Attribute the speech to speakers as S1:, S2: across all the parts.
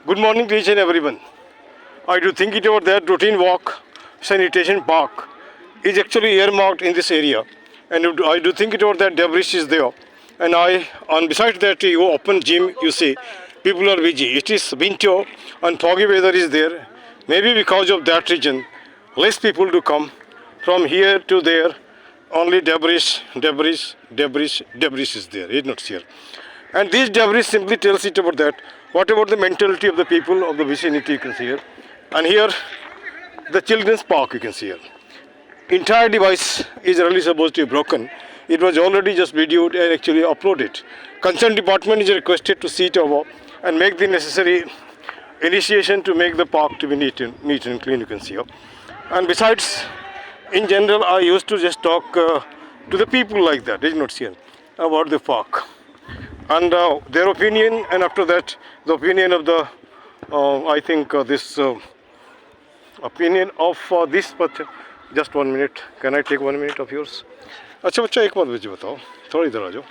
S1: Good morning to each and everyone. I do think it over that routine walk, sanitation park is actually earmarked in this area, and I do think it over that debris is there. And on beside that you open gym, you see people are busy. It is winter and foggy weather is there. Maybe because of that reason, less people do come from here to there. Only debris is there. It's not here. And these debris simply tells it about that. What about the mentality of the people of the vicinity you can see here. And here, the children's park you can see here. Entire device is really supposed to be broken. It was already just videoed and actually uploaded. Concerned department is requested to see it over and make the necessary initiation to make the park to be neat and clean you can see here. And besides, in general, I used to just talk to the people like that, is not here, about the park. And their opinion, and after that, the opinion of the, I think this opinion of this person. Just 1 minute. Can I take 1 minute of yours? अच्छा बच्चा एक बात मुझे बताओ, थोड़ा इधर आ जाओ.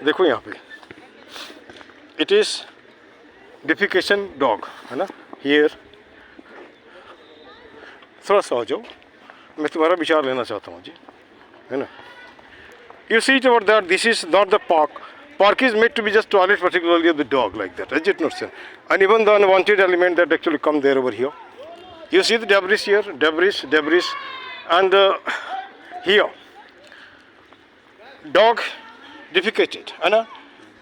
S1: देखो यहाँ पे, it is defecation dog, है ना? Here. थोड़ा सा आ जाओ. मैं तुम्हारा विचार लेना चाहता हूँ जी, है ना? You see it about that. This is not the park. Park is made to be just toilet, particularly of the dog, like that. Is it not so? And even the unwanted element that actually come there over here. You see the debris here, debris, and here, dog defecated, है ना?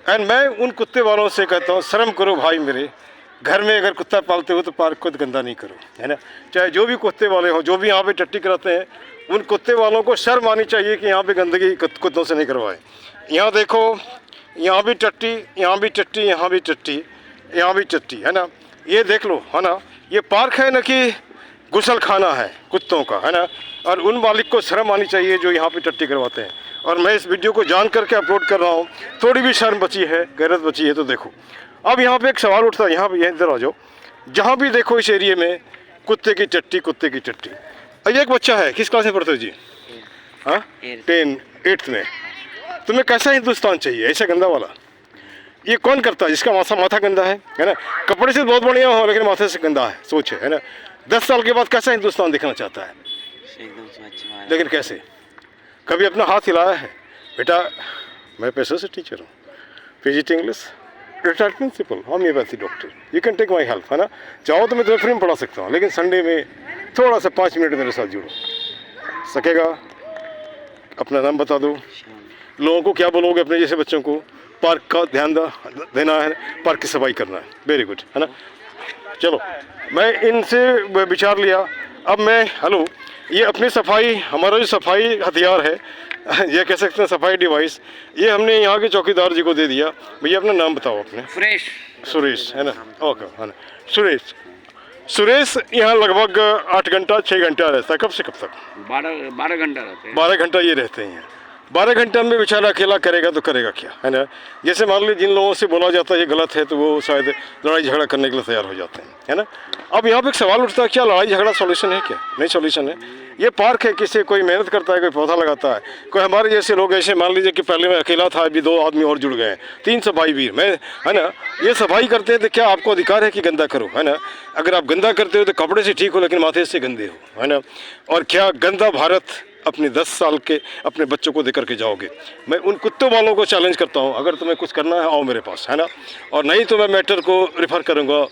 S1: And मैं उन कुत्ते वालों से कहता हूँ, शर्म करो भाई मेरे. घर में अगर कुत्ता पालते हो तो पार्क को गंदा नहीं करो, है ना? चाहे जो भी कुत्ते वाले हो, जो भी यहाँ पे टट्टी कराते हैं, उन कुत्ते वालों को शर्म आनी चाहिए कि यहाँ पे गंदगी कुत्तों से नहीं करवाए. यहाँ देखो, यहाँ भी टट्टी, यहाँ भी टट्टी, यहाँ भी टट्टी, यहाँ भी टट्टी, है ना? ये देख लो, है ना? ये पार्क है ना कि गुसल खाना है कुत्तों का, है ना? और उन मालिक को शर्म आनी चाहिए जो यहाँ पे टट्टी करवाते हैं. और मैं इस वीडियो को जान करके अपलोड कर रहा हूँ. थोड़ी भी शर्म बची है, गैरत बची है तो देखो. अब यहाँ पे एक सवाल उठता है, यहाँ पे इधर आ जाओ. जहाँ भी देखो इस एरिया में कुत्ते की टट्टी. अब एक बच्चा है, किस क्लास में पढ़ते हो जी? हाँ, 8th में. तुम्हें कैसा हिंदुस्तान चाहिए, ऐसा गंदा वाला? ये कौन करता है जिसका माथा गंदा है ना? कपड़े से बहुत बढ़िया हो लेकिन माथे से गंदा है, सोच है ना? 10 साल के बाद कैसा हिंदुस्तान दिखना चाहता है?
S2: एकदम स्वच्छ.
S1: लेकिन कैसे? कभी अपना हाथ हिलाया है? बेटा मैं पेशे से टीचर हूँ, PGT English, retired principal, homeopathy doctor. You can take my help, है ना? चाहो तो मैं तुम्हें फ्री में पढ़ा सकता हूँ, लेकिन संडे में थोड़ा सा 5 मिनट मेरे साथ जुड़ो. सकेगा? अपना नाम बता दो. लोगों को क्या बोलोगे अपने जैसे बच्चों को? पार्क का ध्यान देना है, पार्क की सफाई करना है. वेरी गुड, है ना? चलो, मैं इनसे विचार लिया. अब मैं हेलो, ये अपनी सफाई, हमारा जो सफाई हथियार है, ये कह सकते हैं सफाई डिवाइस, ये हमने यहाँ के चौकीदार जी को दे दिया. भैया अपना नाम बताओ अपने. सुरेश, है ना? ओके, है ना? सुरेश यहाँ लगभग 8 घंटा 6 घंटा रहता है. कब से कब तक?
S2: 12 घंटा रहते हैं.
S1: 12 घंटा ये रहते हैं. 12 घंटा में बेचारा अकेला करेगा तो करेगा क्या, है ना? जैसे मान लीजिए जिन लोगों से बोला जाता है ये गलत है तो वो शायद लड़ाई झगड़ा करने के लिए तैयार हो जाते हैं, है ना? अब यहाँ पे एक सवाल उठता है, क्या लड़ाई झगड़ा सॉल्यूशन है? क्या नहीं सॉल्यूशन है. ये पार्क है, किसी कोई मेहनत करता है, कोई पौधा लगाता है, कोई हमारे जैसे लोग ऐसे मान लीजिए कि पहले मैं अकेला था, अभी 2 आदमी और जुड़ गए, 3 सफाई वीर मैं, है ना? ये सफाई करते हैं तो क्या आपको अधिकार है कि गंदा करो, है ना? अगर आप गंदा करते हो तो कपड़े से ठीक हो लेकिन माथे से गंदे हो, है ना? और क्या गंदा भारत अपने 10 साल के अपने बच्चों को देकर के जाओगे? मैं उन कुत्तों वालों को चैलेंज करता हूँ, अगर तुम्हें कुछ करना है आओ मेरे पास, है ना? और नहीं तो मैं मैटर को रेफर करूँगा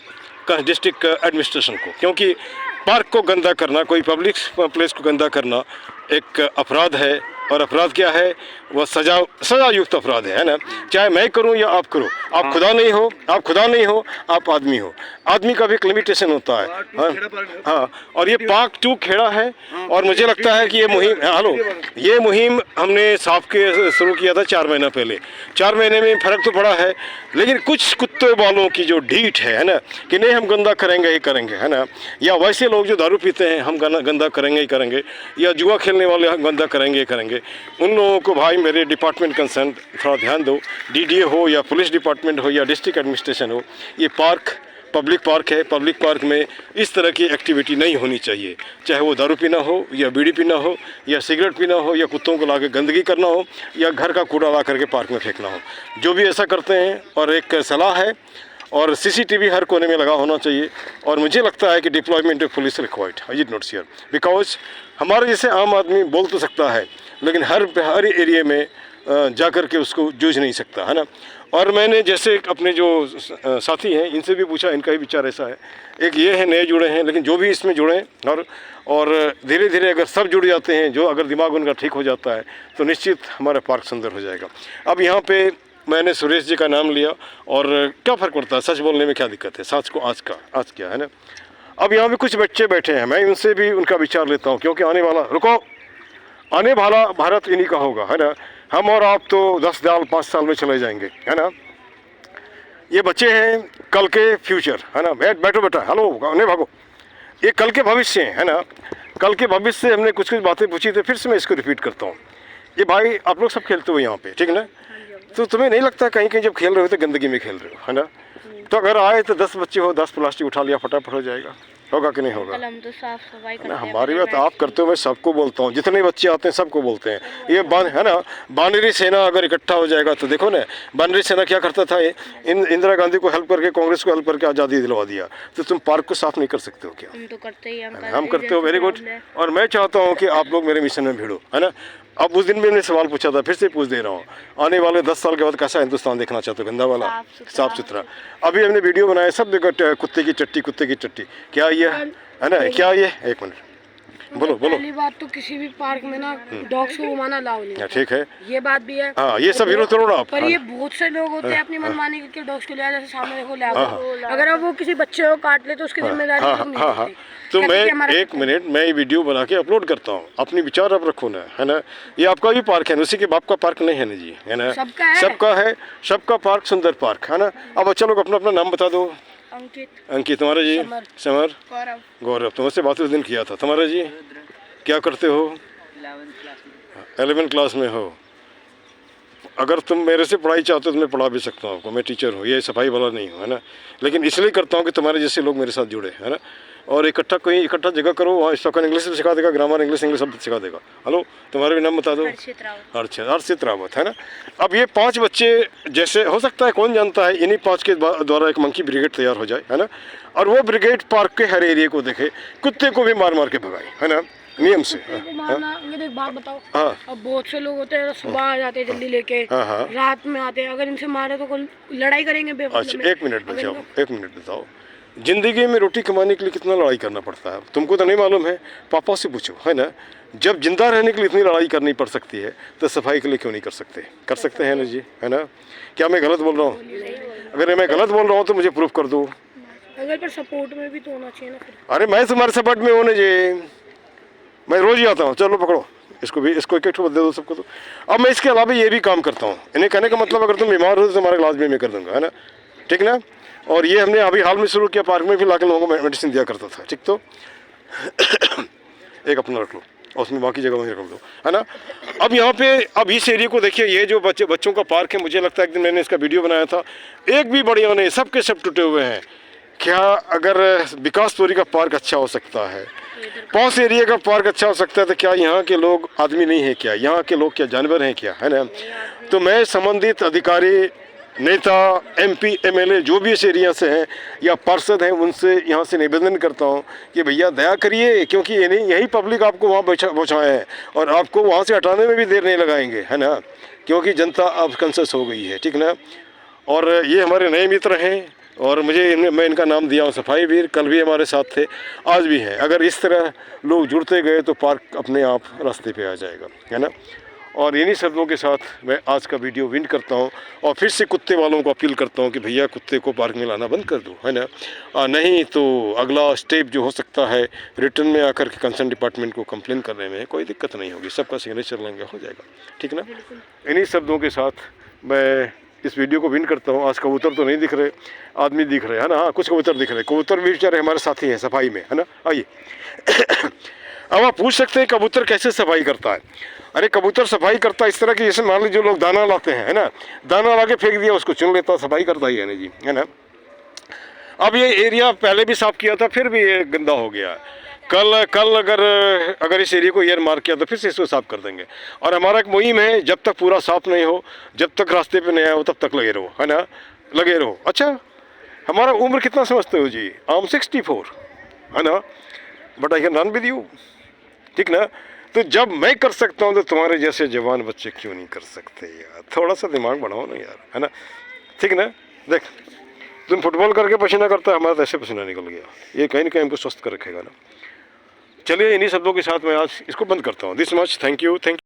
S1: डिस्ट्रिक्ट एडमिनिस्ट्रेशन को, क्योंकि पार्क को गंदा करना, कोई पब्लिक प्लेस को गंदा करना एक अपराध है. और अपराध क्या है? वह सजा युक्त अपराध है ना? चाहे मैं करूं या आप करो. आप खुदा नहीं हो, आप आदमी हो. आदमी का भी एक लिमिटेशन होता है. हाँ, और ये पार्क 2 खेड़ा है. और मुझे लगता है कि ये मुहिम हमने साफ के शुरू किया था 4 महीना पहले. 4 महीने में फ़र्क तो पड़ा है, लेकिन कुछ कुत्ते वालों की जो ढीठ है ना, कि नहीं हम गंदा करेंगे ही करेंगे, है ना? या वैसे लोग जो दारू पीते हैं हम गंदा करेंगे ही करेंगे, या जुआ खेलने वाले हम गंदा करेंगे ही करेंगे. उन लोगों को भाई मेरे डिपार्टमेंट कंसर्न थोड़ा ध्यान दो. डीडीए हो या पुलिस डिपार्टमेंट हो या डिस्ट्रिक्ट एडमिनिस्ट्रेशन हो, ये पार्क पब्लिक पार्क है. पब्लिक पार्क में इस तरह की एक्टिविटी नहीं होनी चाहिए, चाहे वो दारू पीना हो या बीड़ी पीना हो या सिगरेट पीना हो या कुत्तों को लाके गंदगी करना हो या घर का कूड़ा ला करके पार्क में फेंकना हो. जो भी ऐसा करते हैं, और एक सलाह है, और सीसीटीवी हर कोने में लगा होना चाहिए। और मुझे लगता है कि deployment of police required, I did not share, because हमारे जैसे आम आदमी बोल तो सकता है लेकिन हर एरिया में जा कर के उसको जूझ नहीं सकता, है ना। और मैंने जैसे अपने जो साथी हैं इनसे भी पूछा, इनका ही विचार ऐसा है। एक ये है नए जुड़े हैं, लेकिन जो भी इसमें जुड़े हैं और धीरे धीरे अगर सब जुड़ जाते हैं, जो अगर दिमाग उनका ठीक हो जाता है तो निश्चित हमारा पार्क सुंदर हो जाएगा। अब यहाँ पे मैंने सुरेश जी का नाम लिया, और क्या फ़र्क पड़ता है, सच बोलने में क्या दिक्कत है, सच को आज क्या है ना। अब यहाँ पे कुछ बच्चे बैठे हैं, मैं उनसे भी उनका विचार लेता हूँ, क्योंकि आने वाला भारत इन्हीं का होगा, है ना। हम और आप तो 10 साल 5 साल में चले जाएंगे, है ना। ये बच्चे हैं कल के फ्यूचर, है ना। बैठो बेटा, हेलो, नहीं भागो, ये कल के भविष्य हैं, है ना। कल के भविष्य से हमने कुछ बातें पूछी थी, फिर से मैं इसको रिपीट करता हूँ। ये भाई आप लोग सब खेलते हो यहाँ पे, ठीक है ना। तो तुम्हें नहीं लगता कहीं कहीं जब खेल रहे हो तो गंदगी में खेल रहे हो, है ना। तो अगर आए तो 10 बच्चे हो, 10 प्लास्टिक उठा लिया, फटाफट हो जाएगा, होगा कि नहीं होगा।
S3: हम तो साफ सफाई करते हैं।
S1: हमारी बात आप करते हो, मैं सबको बोलता हूँ, जितने बच्चे आते हैं सबको बोलते हैं। ये है ना, बानरी सेना अगर इकट्ठा हो जाएगा तो देखो ना, बानरी सेना क्या करता था, इंदिरा गांधी को हेल्प करके, कांग्रेस को हेल्प करके आज़ादी दिलवा दिया। तो तुम पार्क को साफ नहीं कर सकते हो क्या?
S3: हम तो करते ही,
S1: हम करते हो, वेरी गुड। और मैं चाहता हूँ कि आप लोग मेरे मिशन में भिड़ो, है ना। अब उस दिन भी मैंने सवाल पूछा था, फिर से पूछ दे रहा हूँ, आने वाले 10 साल के बाद कैसा हिंदुस्तान देखना चाहते हो? गंदा वाला, साफ सुथरा। अभी हमने वीडियो बनाया, सब देखो, कुत्ते की चट्टी, क्या ये है ना, क्या ये, एक मिनट बोलो।
S4: पहली बात तो किसी भी पार्क में ना डॉग्स को घुमाना अलाउ नहीं है,
S1: ठीक है,
S4: ये बात भी है।
S1: हाँ, ये सब विरोध करो ना आप।
S4: पर ये बहुत से लोग होते हैं अपनी मनमानी के डॉग्स को लिया, जैसे सामने देखो लैब, अगर अब वो किसी बच्चे को काट ले तो उसकी जिम्मेदारी लोग नहीं लेते।
S1: तो मैं एक मिनट, मैं ये वीडियो बना के अपलोड करता हूँ, अपनी विचार आप रखो ना, है ना। ये आपका भी पार्क है, उसी के बाप का पार्क नहीं है ना जी, है ना। सबका है, सबका पार्क सुंदर पार्क, है ना। अब चलो अपना अपना नाम बता दो। अंकित, तुम्हारा जी? समर, गौरव, तुमसे बात उस दिन किया था। तुम्हारा जी क्या करते हो? 11वीं क्लास में हो। अगर तुम मेरे से पढ़ाई चाहते हो तो मैं पढ़ा भी सकता हूँ आपको, मैं टीचर हूँ, ये सफाई वाला नहीं हूँ, है ना। लेकिन इसलिए करता हूँ कि तुम्हारे जैसे लोग मेरे साथ जुड़े, है ना। और इकट्ठा जगह करो, वहाँ स्पोकन इंग्लिश भी सिखा देगा, ग्रामर इंग्लिश सब सिखा देगा। हेलो, तुम्हारा भी नाम बता दो। हर्षित रावत, है ना। अब ये 5 बच्चे, जैसे हो सकता है कौन जानता है, इन्हीं 5 के द्वारा एक मंकी ब्रिगेड तैयार हो जाए, है ना। और वो ब्रिगेड पार्क के हर एरिया को देखे, कुत्ते को भी मार के भगाए, है ना, नियम से।
S4: ये एक बात बताओ, अब बहुत से लोग होते हैं सुबह आ जाते हैं जल्दी लेके, रात में आते हैं, अगर इनसे मारे तो लड़ाई करेंगे बेवकूफ।
S1: अच्छा, एक मिनट बताओ, जिंदगी में रोटी कमाने के लिए कितना लड़ाई करना पड़ता है, तुमको तो नहीं मालूम है, पापा से पूछो, है ना। जब जिंदा रहने के लिए इतनी लड़ाई करनी पड़ सकती है तो सफाई के लिए क्यों नहीं कर सकते हैं ना जी, है ना। क्या मैं गलत बोल रहा हूँ? अगर मैं गलत बोल रहा हूँ तो मुझे प्रूफ कर दो।
S4: अगर पर सपोर्ट में भी तो होना चाहिए ना फिर।
S1: अरे मैं तुम्हारे सपोर्ट में होने जी, मैं रोज ही आता हूँ। चलो पकड़ो इसको एक दे दो सबको। तो अब मैं इसके अलावा ये भी काम करता हूँ। इन्हें कहने का मतलब, अगर तुम बीमार हो तो तुम्हारा इलाज भी मैं कर दूंगा, है ना, ठीक ना। और ये हमने अभी हाल में शुरू किया, पार्क में भी लाके लोगों को मेडिसिन दिया करता था, ठीक। तो एक अपना रख लो और उसमें बाकी जगह वहीं रख दो, है ना। अब यहाँ पे, अब इस एरिया को देखिए, ये जो बच्चों का पार्क है, मुझे लगता है एक दिन मैंने इसका वीडियो बनाया था, एक भी बढ़िया नहीं, सबके सब टूटे हुए हैं। क्या अगर विकासपुरी का पार्क अच्छा हो सकता है, पौस एरिया का पार्क अच्छा हो सकता है, तो क्या यहाँ के लोग आदमी नहीं है क्या? यहाँ के लोग क्या जानवर हैं क्या, है ना। तो मैं संबंधित अधिकारी, नेता, MP, MLA जो भी इस एरिया से हैं या पार्षद हैं, उनसे यहाँ से निवेदन करता हूँ कि भैया दया करिए, क्योंकि यही पब्लिक आपको वहाँ पहुँचाए हैं और आपको वहाँ से हटाने में भी देर नहीं लगाएंगे, है ना, क्योंकि जनता अब कंसस हो गई है, ठीक ना। और ये हमारे नए मित्र हैं और मैं इनका नाम दिया हूँ सफाई वीर। कल भी हमारे साथ थे, आज भी हैं। अगर इस तरह लोग जुड़ते गए तो पार्क अपने आप रास्ते पे आ जाएगा, है ना। और इन्हीं शब्दों के साथ मैं आज का वीडियो विंड करता हूँ और फिर से कुत्ते वालों को अपील करता हूँ कि भैया कुत्ते को पार्क में लाना बंद कर दो, है ना। नहीं तो अगला स्टेप जो हो सकता है, रिटर्न में आकर के कंसर्न डिपार्टमेंट को कंप्लेन करने में कोई दिक्कत नहीं होगी, सबका सिग्नेचर लेंगे, हो जाएगा, ठीक ना। इन्हीं शब्दों के साथ मैं इस वीडियो को विन करता हूँ। आज कबूतर तो नहीं दिख रहे, आदमी दिख रहे, है ना। हाँ, कुछ कबूतर दिख रहे, कबूतर भी बेचारे हमारे साथी हैं सफाई में, है ना। आइए अब आप पूछ सकते हैं कबूतर कैसे सफाई करता है। अरे कबूतर सफाई करता है इस तरह की, जैसे मान लीजिए जो लोग दाना लाते हैं, है ना, दाना ला के फेंक दिया, उसको चुन लेता, सफाई करता ही है ना जी, है ना। अब ये एरिया पहले भी साफ किया था, फिर भी ये गंदा हो गया। कल अगर इस एरिया को ईयर मार किया तो फिर से इसको साफ कर देंगे। और हमारा एक मुहिम है, जब तक पूरा साफ नहीं हो, जब तक रास्ते पे नहीं आए हो, तब तक लगे रहो, है ना, लगे रहो। अच्छा हमारा उम्र कितना समझते हो जी? आई एम 64, है ना, but I can run with you, ठीक ना। तो जब मैं कर सकता हूँ तो तुम्हारे जैसे जवान बच्चे क्यों नहीं कर सकते यार? थोड़ा सा दिमाग बढ़ाओ ना यार, है ना, ठीक ना। देख तुम फुटबॉल करके पसीना करता है, हमारा तो ऐसे पसीना निकल गया, ये कहीं ना कहीं हमको स्वस्थ कर रखेगा ना। चलिए इन्हीं शब्दों के साथ मैं आज इसको बंद करता हूँ। This much, thank you.